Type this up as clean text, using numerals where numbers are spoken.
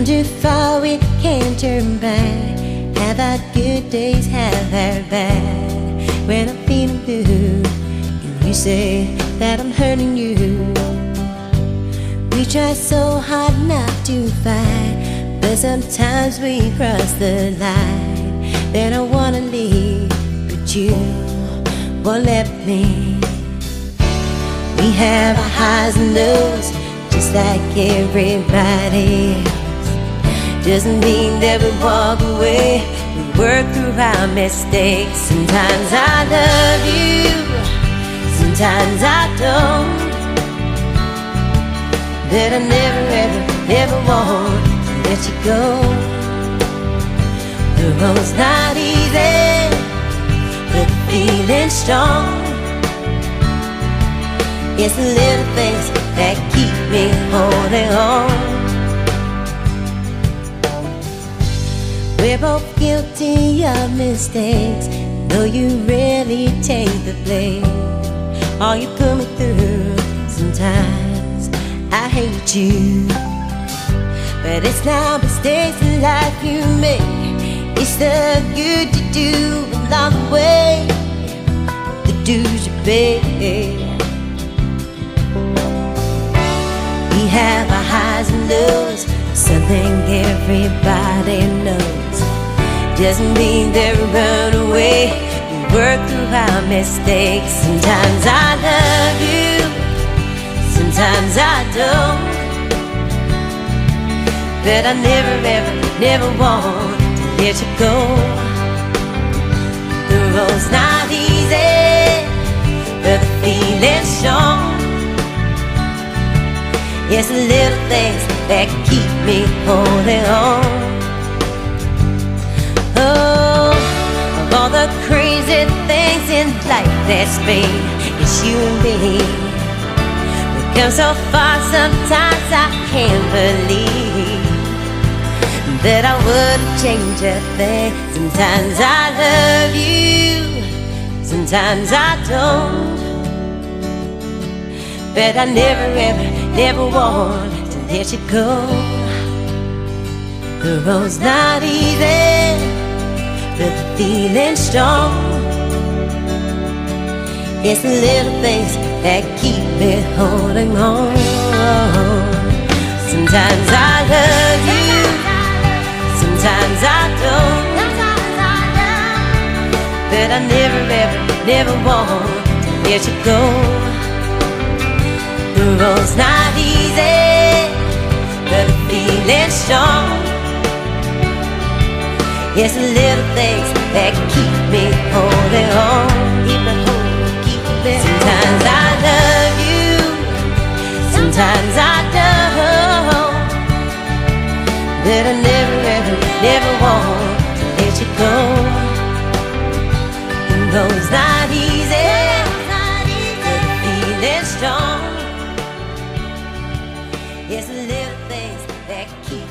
come too far, we can't turn back. Have our good days, have our bad. When I'm feeling blue and you say that I'm hurting you, we try so hard not to fight, but sometimes we cross the line. Then I wanna leave, but you won't let me. We have our highs and lows, just like everybody else. Doesn't mean that we walk away. We work through our mistakes. Sometimes I love you, sometimes I don't. But I never, ever, ever want to let you go. The road's not easy, but the feeling's strong. It's the little things that keep me holding on. We're both guilty of mistakes, though you really take the blame. All you put me through, sometimes I hate you. But it's not mistakes in life you make, it's the good you do along the way, the dues you pay. We have our highs and lows, something everybody knows. Doesn't mean that we run away, we work through our mistakes. Sometimes I love you, sometimes I don't. But I never, ever, never want to let you go. The road's not easy, but the feeling's strong. It's the little things that keep me holding on. Oh, of all the crazy things in life that's been, it's you and me. We've come so far, sometimes I can't believe that I wouldn't change a thing. Sometimes I love you, sometimes I don't. But I never, ever, never want to let you go. The road's not easy, but the feeling's strong. It's the little things that keep me holding on. Sometimes I love you, sometimes I don't. But I never, ever, never want to let you go. The road's not easy, but the feeling's strong. It's the little things that keep me holding on. Keep me holding, keep me holding. Sometimes I love you, sometimes I don't. But I never, ever, never want to let you go. The road's not easy, but the feeling's strong. It's the little things that keep